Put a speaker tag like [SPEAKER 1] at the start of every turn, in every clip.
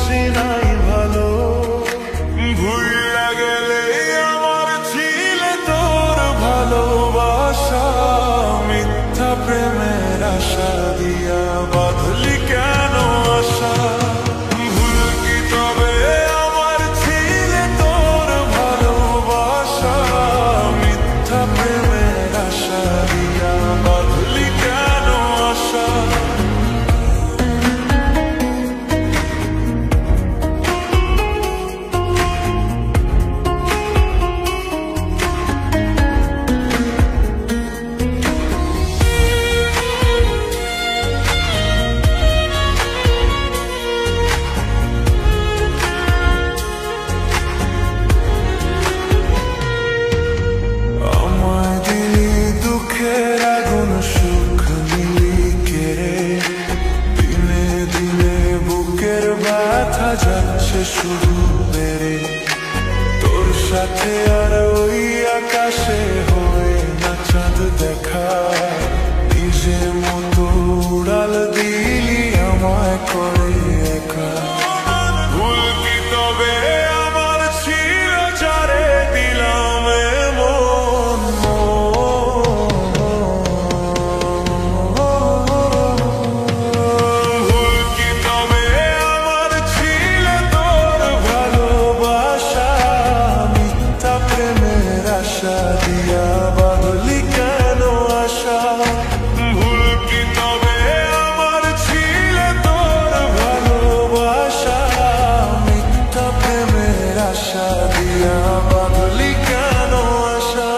[SPEAKER 1] বাসি নাই ভালো, ভুইলা গেলে আমার ছিলে তোর ভালোবাসা, মিথ্যা প্রেমের আশা দিয়া বাঁধলি কেন আশা। ভুল কি তবে আমার ছিলে তোর ভালোবাসা, মিথ্যা প্রেমের আশা দিয়া বাঁধলি কেন আশা। যাচ্ছে শুধু বেড়ে তোর সাথে, আর ওই আকাশে হয়ে না চাঁদ দেখা, নিজের মতো উড়াল দিলি আমায় করে একা। ভুল কি তবে আমার ছিল যারে দিলাম এমন, ভুল কি তবে আমার ছিল তোর ভালোবাসা, মিথ্যা প্রেমের আশা দিয়া বাঁধলি কেন আশা। ভুল কি তবে আমার ছিল তোর ভালোবাসা, মিথ্যা প্রেমের আশা দিয়া বাঁধলি কেন আশা।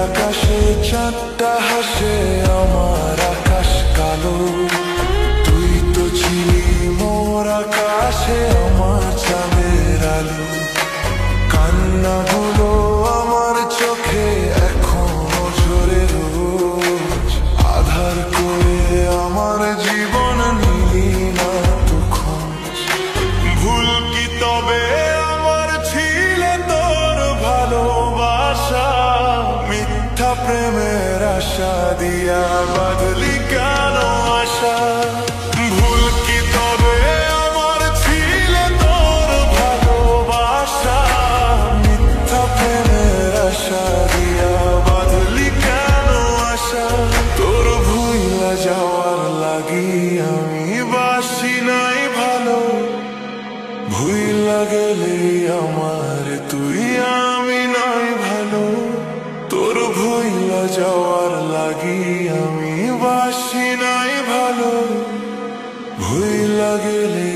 [SPEAKER 1] আকাশে চাঁদটা হাসে, আমার আকাশ কালো, তুই তো ছিলি মোর আকাশে আমার চাঁদের আলো। কান্নাগুলো আমার চোখে এখনো ঝরে রোজ, আধার করে আমার জীবন নিলি না তো খোঁজ। ভুল কি তবে আমার ছিল তোর ভালোবাসা, মিথ্যা প্রেমের আশা দিয়া বাঁধলি কেন আশা। ভুল কি তবে আমার ছিল তোর ভালোবাসা, মিথ্যা প্রেমের আশা দিয়া বাঁধলি কেন আশা। তোর ভুইলা যাওয়ার লাগি আমি বাসি নাই ভালো, ভুইলা গেলে আমার তুই আমি নাই ভালো। তোর ভুইলা যাওয়ার লাগি আমি বাসি নাই ভালো, ভুইলা গেলে